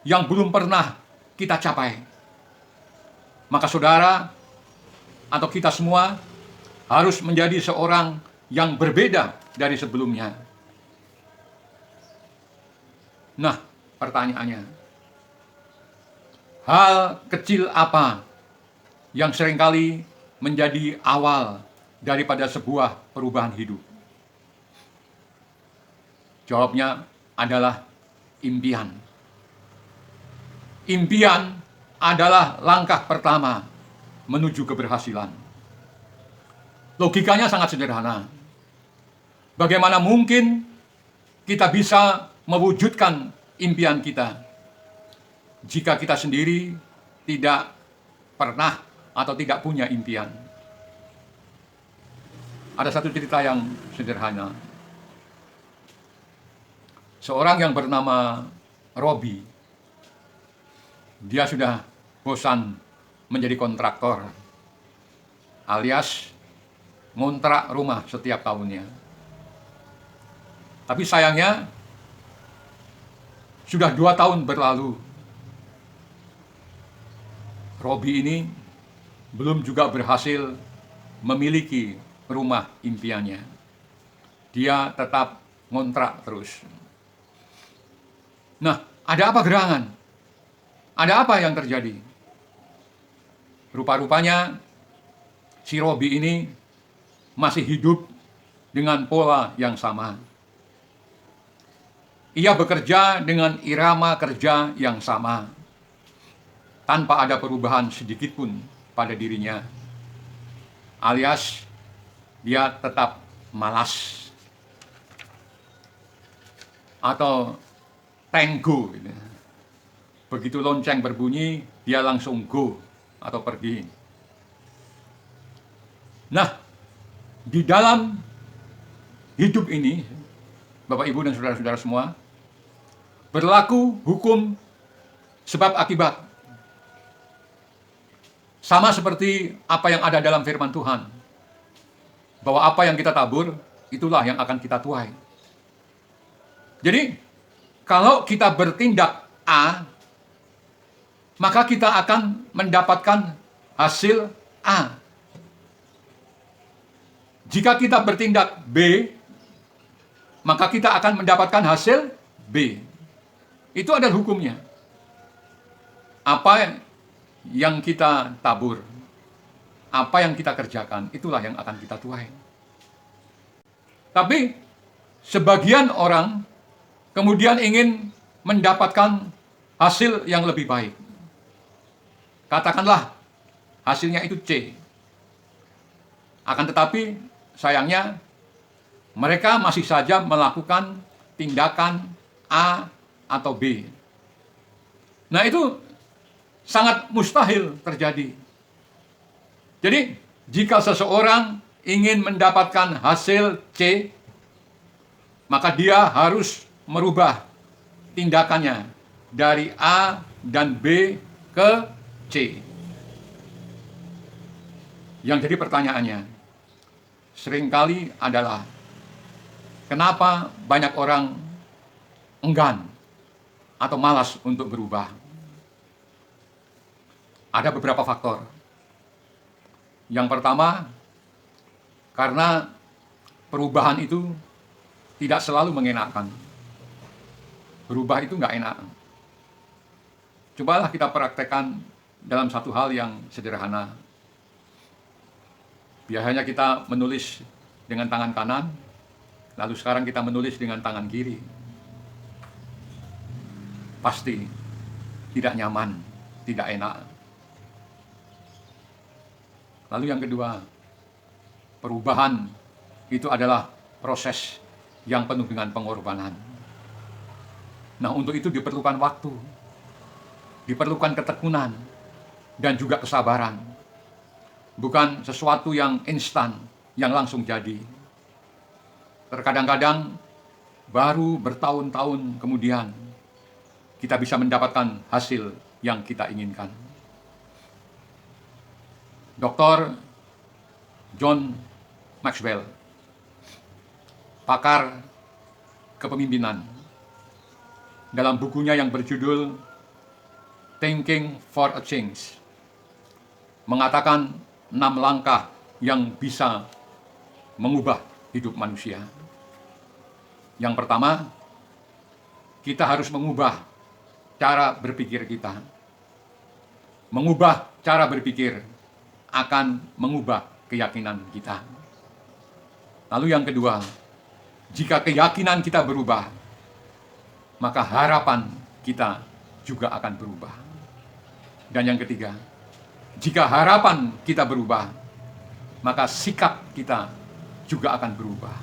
yang belum pernah kita capai, maka saudara atau kita semua harus menjadi seorang yang berbeda dari sebelumnya. Nah, pertanyaannya, hal kecil apa yang seringkali menjadi awal daripada sebuah perubahan hidup? Jawabnya adalah impian. Impian adalah langkah pertama menuju keberhasilan. Logikanya sangat sederhana. Bagaimana mungkin kita bisa mewujudkan impian kita jika kita sendiri tidak pernah atau tidak punya impian? Ada satu cerita yang sederhana. Seorang yang bernama Robi, dia sudah bosan menjadi kontraktor, alias ngontrak rumah setiap tahunnya. Tapi sayangnya, sudah 2 tahun berlalu, Robi ini belum juga berhasil memiliki rumah impiannya. Dia tetap ngontrak terus. Nah, ada apa gerangan? Ada apa yang terjadi? Rupa-rupanya si Robi ini masih hidup dengan pola yang sama. Ia bekerja dengan irama kerja yang sama, tanpa ada perubahan sedikit pun pada dirinya. Alias, dia tetap malas. Atau tenggo. Begitu lonceng berbunyi, dia langsung go atau pergi. Nah, di dalam hidup ini, Bapak, Ibu, dan saudara-saudara semua, berlaku hukum sebab akibat. Sama seperti apa yang ada dalam firman Tuhan, bahwa apa yang kita tabur, itulah yang akan kita tuai. Jadi, kalau kita bertindak A, maka kita akan mendapatkan hasil A. Jika kita bertindak B, maka kita akan mendapatkan hasil B. Itu adalah hukumnya. Apa yang kita tabur, apa yang kita kerjakan, itulah yang akan kita tuai. Tapi sebagian orang kemudian ingin mendapatkan hasil yang lebih baik. Katakanlah hasilnya itu C. Akan tetapi sayangnya mereka masih saja melakukan tindakan A atau B. Nah, itu sangat mustahil terjadi. Jadi, jika seseorang ingin mendapatkan hasil C, maka dia harus merubah tindakannya dari A dan B ke C. Yang jadi pertanyaannya seringkali adalah kenapa banyak orang enggan atau malas untuk berubah? Ada beberapa faktor. Yang pertama, karena perubahan itu tidak selalu mengenakan. Berubah itu nggak enak. Cobalah kita praktekkan dalam satu hal yang sederhana. Biasanya kita menulis dengan tangan kanan, lalu sekarang kita menulis dengan tangan kiri. Pasti tidak nyaman, tidak enak. Lalu yang kedua, perubahan itu adalah proses yang penuh dengan pengorbanan. Nah, untuk itu diperlukan waktu, diperlukan ketekunan, dan juga kesabaran. Bukan sesuatu yang instan, yang langsung jadi. Terkadang-kadang baru bertahun-tahun kemudian kita bisa mendapatkan hasil yang kita inginkan. Dr. John Maxwell, pakar kepemimpinan, dalam bukunya yang berjudul Thinking for a Change, mengatakan 6 langkah yang bisa mengubah hidup manusia. Yang pertama, kita harus mengubah cara berpikir kita. Mengubah cara berpikir akan mengubah keyakinan kita. Lalu yang kedua, jika keyakinan kita berubah, maka harapan kita juga akan berubah. Dan yang ketiga, jika harapan kita berubah, maka sikap kita juga akan berubah.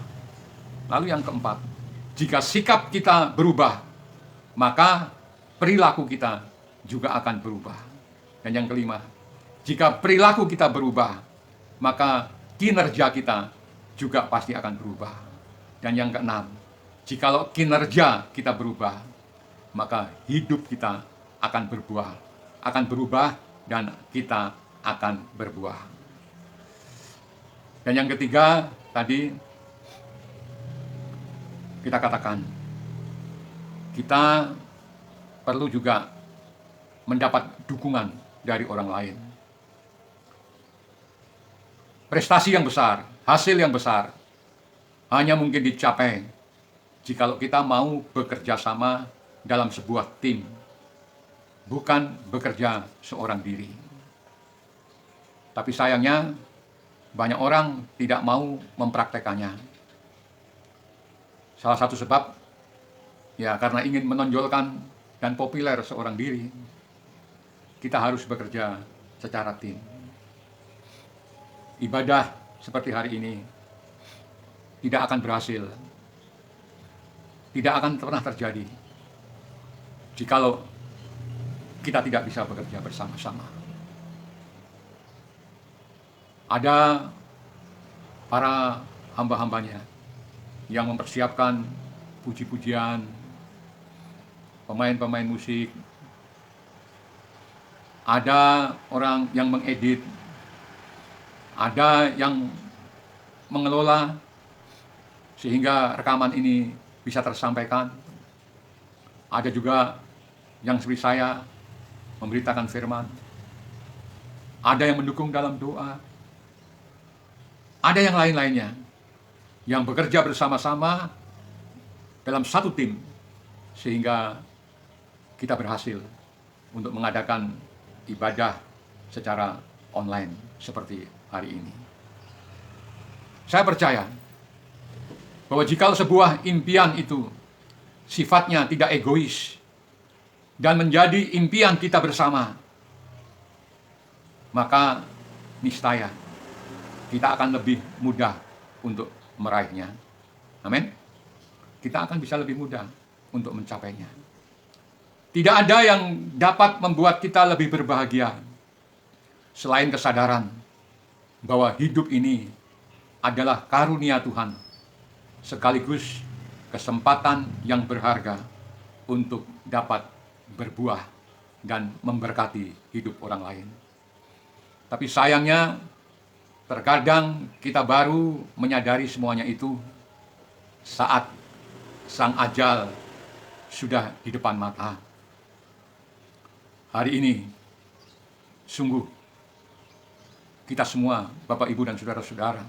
Lalu yang keempat, jika sikap kita berubah, maka perilaku kita juga akan berubah. Dan yang kelima, jika perilaku kita berubah, maka kinerja kita juga pasti akan berubah. Dan yang keenam, jikalau kinerja kita berubah, maka hidup kita akan berubah dan kita akan berbuah. Dan yang ketiga, tadi kita katakan, kita perlu juga mendapat dukungan dari orang lain. Prestasi yang besar, hasil yang besar, hanya mungkin dicapai jikalau kita mau bekerja sama dalam sebuah tim, bukan bekerja seorang diri. Tapi sayangnya, banyak orang tidak mau mempraktekannya. Salah satu sebab, ya karena ingin menonjolkan dan populer seorang diri, kita harus bekerja secara tim. Ibadah seperti hari ini tidak akan berhasil, tidak akan pernah terjadi jikalau kita tidak bisa bekerja bersama-sama. Ada para hamba-hambanya yang mempersiapkan puji-pujian, pemain-pemain musik, ada orang yang mengedit, ada yang mengelola sehingga rekaman ini bisa tersampaikan. Ada juga yang seperti saya memberitakan firman. Ada yang mendukung dalam doa. Ada yang lain-lainnya yang bekerja bersama-sama dalam satu tim sehingga kita berhasil untuk mengadakan ibadah secara online seperti hari ini. Saya percaya bahwa jika sebuah impian itu sifatnya tidak egois dan menjadi impian kita bersama, maka niscaya kita akan lebih mudah untuk meraihnya. Amin. Kita akan bisa lebih mudah untuk mencapainya. Tidak ada yang dapat membuat kita lebih berbahagia selain kesadaran bahwa hidup ini adalah karunia Tuhan, sekaligus kesempatan yang berharga untuk dapat berbuah dan memberkati hidup orang lain. Tapi sayangnya Terkadang kita baru menyadari semuanya itu saat sang ajal sudah di depan mata. Hari ini, sungguh kita semua, Bapak, Ibu, dan saudara-saudara,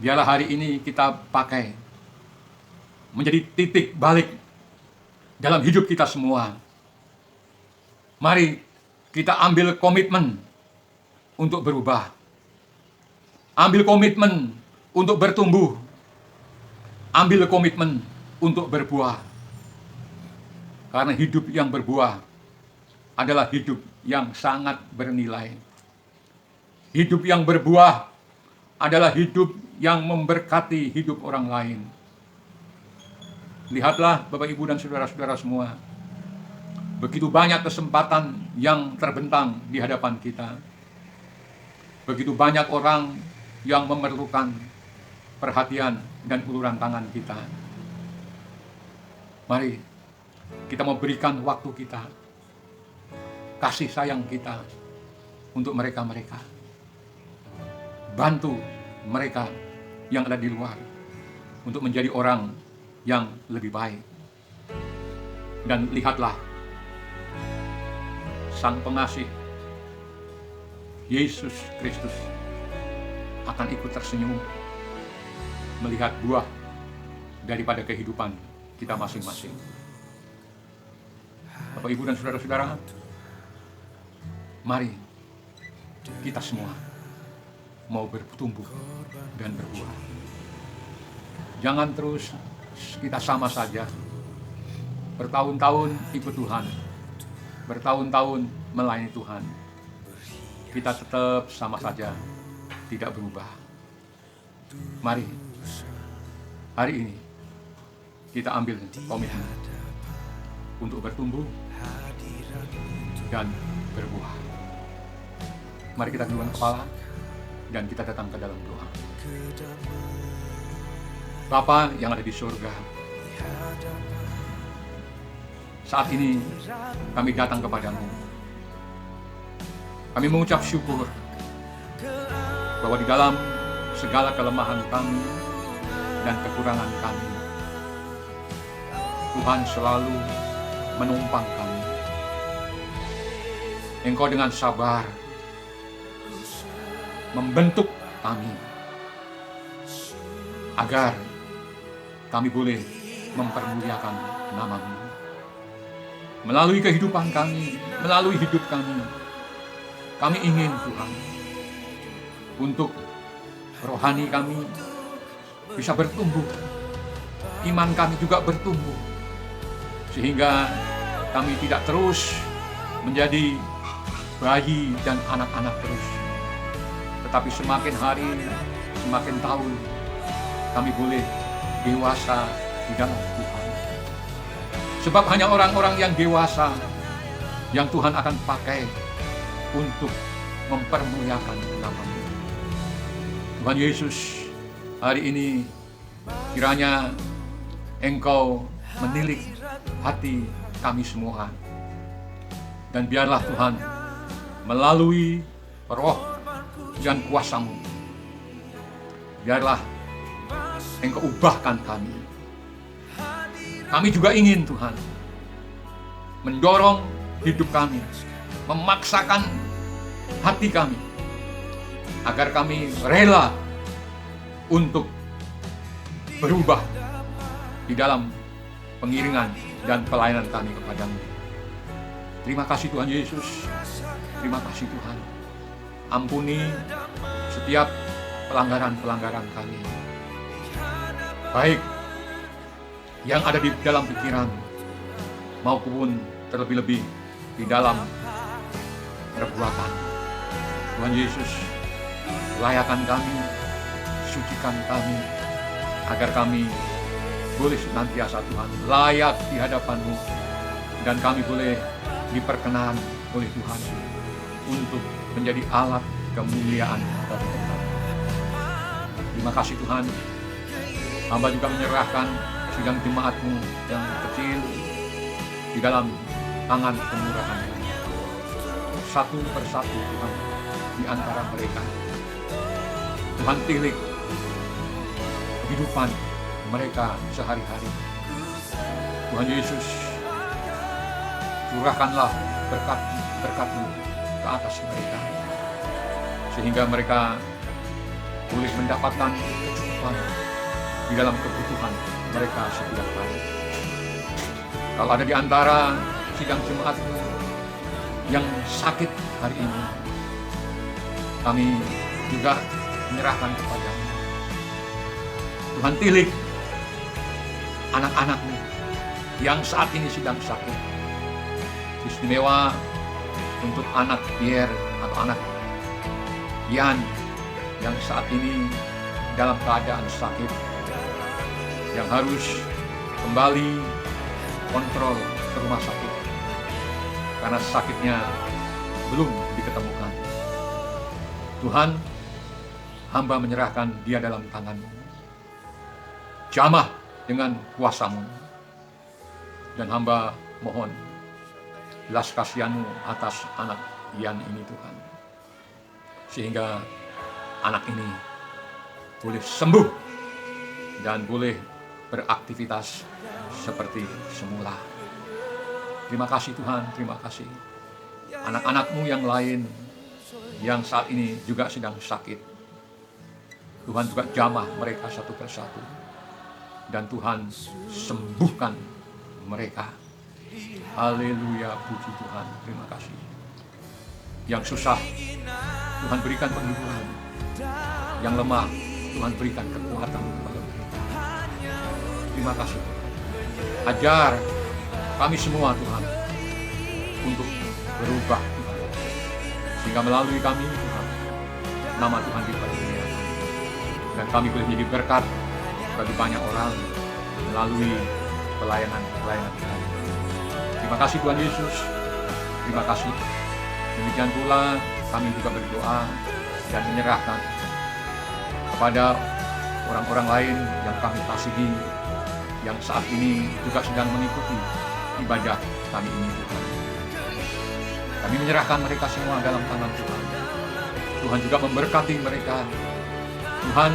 biarlah hari ini kita pakai menjadi titik balik dalam hidup kita semua. Mari kita ambil komitmen untuk berubah. Ambil komitmen untuk bertumbuh. Ambil komitmen untuk berbuah. Karena hidup yang berbuah adalah hidup yang sangat bernilai. Hidup yang berbuah adalah hidup yang memberkati hidup orang lain. Lihatlah Bapak, Ibu, dan saudara-saudara semua. Begitu banyak kesempatan yang terbentang di hadapan kita. Begitu banyak orang yang memerlukan perhatian dan uluran tangan kita. Mari kita memberikan waktu kita, kasih sayang kita untuk mereka-mereka. Bantu mereka yang ada di luar untuk menjadi orang yang lebih baik. Dan lihatlah, Sang Pengasih Yesus Kristus akan ikut tersenyum melihat buah daripada kehidupan kita masing-masing. Bapak, Ibu, dan saudara-saudara, mari kita semua mau bertumbuh dan berbuah. Jangan terus kita sama saja, bertahun-tahun ikut Tuhan, bertahun-tahun melayani Tuhan. Kita tetap sama saja, tidak berubah. Mari, hari ini kita ambil komitmen untuk bertumbuh dan berbuah. Mari kita tundukkan kepala dan kita datang ke dalam doa. Bapa yang ada di surga, saat ini kami datang kepadamu. Kami mengucap syukur bahwa di dalam segala kelemahan kami dan kekurangan kami, Tuhan selalu menumpang kami. Engkau dengan sabar membentuk kami agar kami boleh mempermuliakan nama-Mu. Melalui kehidupan kami, melalui hidup kami ingin Tuhan untuk rohani kami bisa bertumbuh, iman kami juga bertumbuh, sehingga kami tidak terus menjadi bayi dan anak-anak terus, tetapi semakin hari, semakin tahun, kami boleh dewasa di dalam Tuhan. Sebab hanya orang-orang yang dewasa yang Tuhan akan pakai untuk mempermuliakan nama-Mu. Tuhan Yesus, hari ini kiranya Engkau menilik hati kami semua. Dan biarlah Tuhan melalui roh dan kuasa-Mu, biarlah Engkau ubahkan kami. Kami juga ingin Tuhan mendorong hidup kami, memaksakan hati kami, agar kami rela untuk berubah di dalam pengiringan dan pelayanan kami kepadamu. Terima kasih Tuhan Yesus, terima kasih Tuhan. Ampuni setiap pelanggaran-pelanggaran kami, baik yang ada di dalam pikiran maupun terlebih-lebih di dalam perbuatan. Tuhan Yesus, layakan kami, sucikan kami, agar kami boleh senantiasa Tuhan layak di hadapan-Mu, dan kami boleh diperkenan oleh Tuhan untuk menjadi alat kemuliaan bagi Tuhan. Terima kasih Tuhan. Hamba juga menyerahkan sidang jemaat-Mu yang kecil di dalam tangan kemurahan-Mu. Satu persatu Tuhan di antara mereka Tuhan tilik kehidupan mereka sehari-hari. Tuhan Yesus, curahkanlah berkat-Mu ke atas mereka, sehingga mereka boleh mendapatkan kecukupan di dalam kebutuhan mereka setiap hari. Kalau ada di antara sidang jemaat-Mu yang sakit hari ini, kami juga menyerahkan kepada-Mu. Tuhan tilik anak-anak-Mu yang saat ini sedang sakit. Istimewa untuk anak Pierre atau anak Ian yang saat ini dalam keadaan sakit, yang harus kembali kontrol ke rumah sakit karena sakitnya belum diketemukan. Tuhan, hamba menyerahkan dia dalam tangan-Mu. Jamah dengan kuasa-Mu, dan hamba mohon belas kasihan-Mu atas anak Ian ini, Tuhan, sehingga anak ini boleh sembuh dan boleh beraktivitas seperti semula. Terima kasih Tuhan, terima kasih. Anak-anak-Mu yang lain yang saat ini juga sedang sakit, Tuhan juga jamah mereka satu persatu, dan Tuhan sembuhkan mereka. Haleluya, puji Tuhan, terima kasih. Yang susah, Tuhan berikan penghiburan. Yang lemah, Tuhan berikan kekuatan kepada mereka. Terima kasih. Ajar kami semua, Tuhan, untuk berubah, Tuhan, sehingga melalui kami, Tuhan, nama Tuhan dipermuliakan, dan kami boleh menjadi berkat bagi banyak orang melalui pelayanan kami. Terima kasih Tuhan Yesus, terima kasih. Demikian pula kami juga berdoa dan menyerahkan kepada orang-orang lain yang kami kasihi, yang saat ini juga sedang mengikuti ibadah kami ini, Tuhan. Kami menyerahkan mereka semua dalam tangan Tuhan. Tuhan juga memberkati mereka. Tuhan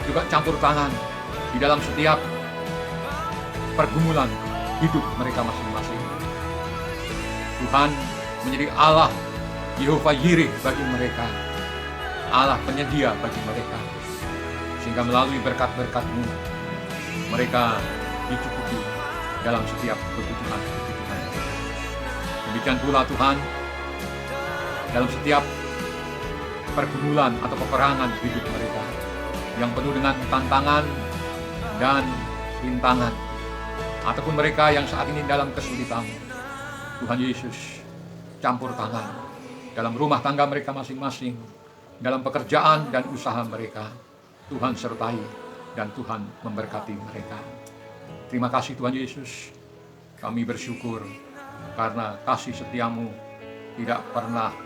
juga campur tangan di dalam setiap pergumulan hidup mereka masing-masing. Tuhan menjadi Allah Yehova Yireh bagi mereka, Allah penyedia bagi mereka, sehingga melalui berkat-berkat-Mu mereka dicukupi dalam setiap kebutuhan. Demikian pula Tuhan, dalam setiap pergumulan atau peperangan hidup mereka yang penuh dengan tantangan dan rintangan, ataupun mereka yang saat ini dalam kesulitan, Tuhan Yesus campur tangan dalam rumah tangga mereka masing-masing, dalam pekerjaan dan usaha mereka. Tuhan sertai dan Tuhan memberkati mereka. Terima kasih Tuhan Yesus. Kami bersyukur karena kasih setia-Mu tidak pernah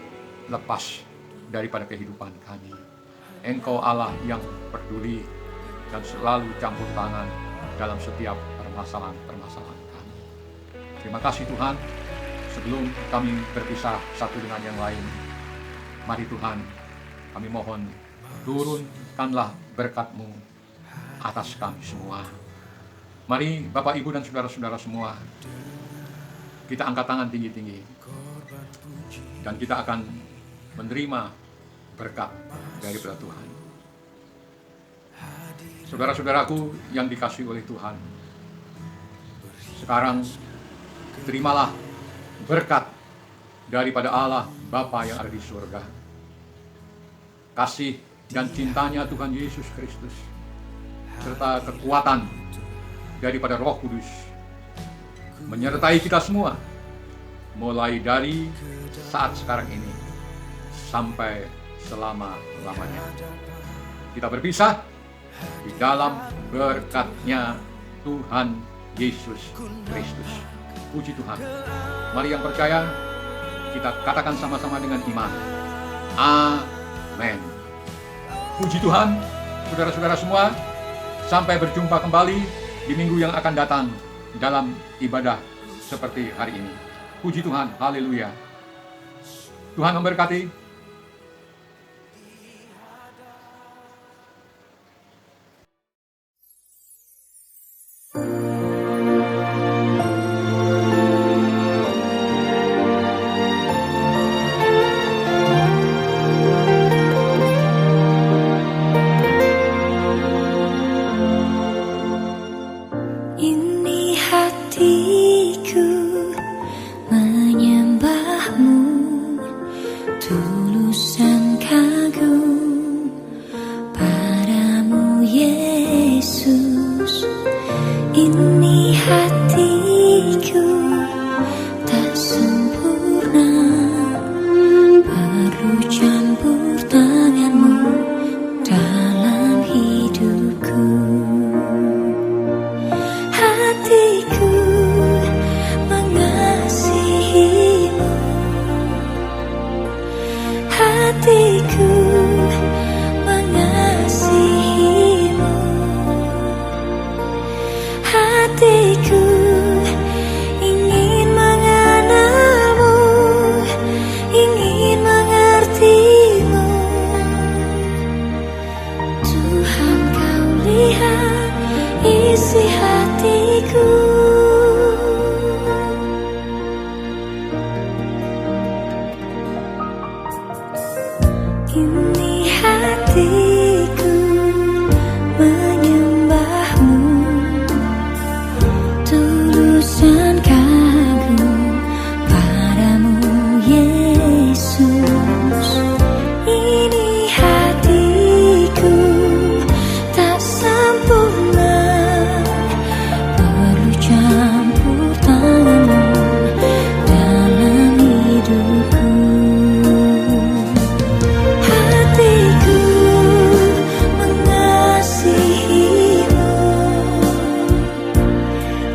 lepas daripada kehidupan kami. Engkau Allah yang peduli dan selalu campur tangan dalam setiap permasalahan kami. Terima kasih Tuhan. Sebelum kami berpisah satu dengan yang lain, mari Tuhan, kami mohon turunkanlah berkat-Mu atas kami semua. Mari Bapak, Ibu, dan saudara-saudara semua, kita angkat tangan tinggi-tinggi, dan kita akan menerima berkat daripada Tuhan. Saudara-saudaraku yang dikasihi oleh Tuhan, sekarang terimalah berkat daripada Allah Bapa yang ada di surga. Kasih dan cintanya Tuhan Yesus Kristus, serta kekuatan daripada Roh Kudus menyertai kita semua, mulai dari saat sekarang ini sampai selama-lamanya. Kita berpisah di dalam berkat-Nya Tuhan Yesus Kristus. Puji Tuhan. Mari yang percaya, kita katakan sama-sama dengan iman. Amin. Puji Tuhan, saudara-saudara semua. Sampai berjumpa kembali di minggu yang akan datang dalam ibadah seperti hari ini. Puji Tuhan, haleluya. Tuhan memberkati. Ini hatiku menyembahmu, tulus dan kagum padamu Yesus. Ini hatiku tak sempurna, perlu campur tanganmu dalam hidupku. Hatiku mengasihimu, hatiku mengasihimu, hatiku ingin mengenalmu, ingin mengertimu. Tuhan, kau lihat isi hatiku. Ini hatiku menyembahmu, tulus dan kagum padamu Yesus. Ini hatiku tak sempurna, perlu campur tanganmu dalam hidupku. Hatiku mengasihimu,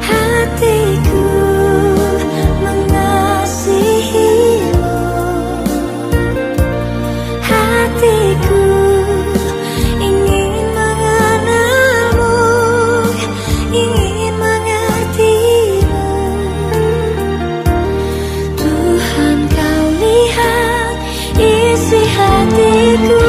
hatiku mengasihimu, hatiku ingin mengenalmu, ingin mengertimu. Tuhan, kau lihat isi hatiku.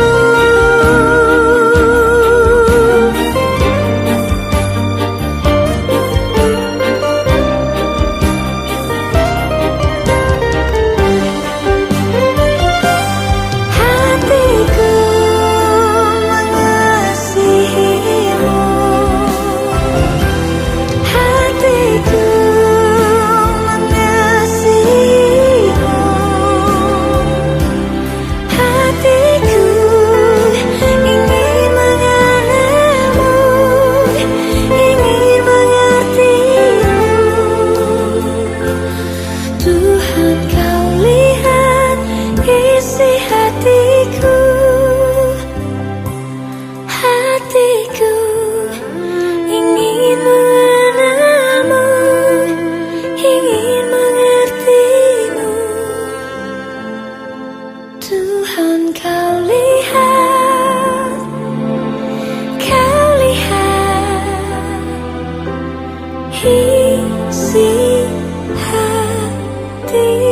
Hatiku mengasihimu, hatiku mengasihimu, hatiku ingin mengenalmu, ingin mengertimu. Tuhan, kau lihat isi hatiku. Hatiku ingin mengenalmu, ingin mengertimu. Tuhan, kau lihat isi hatiku.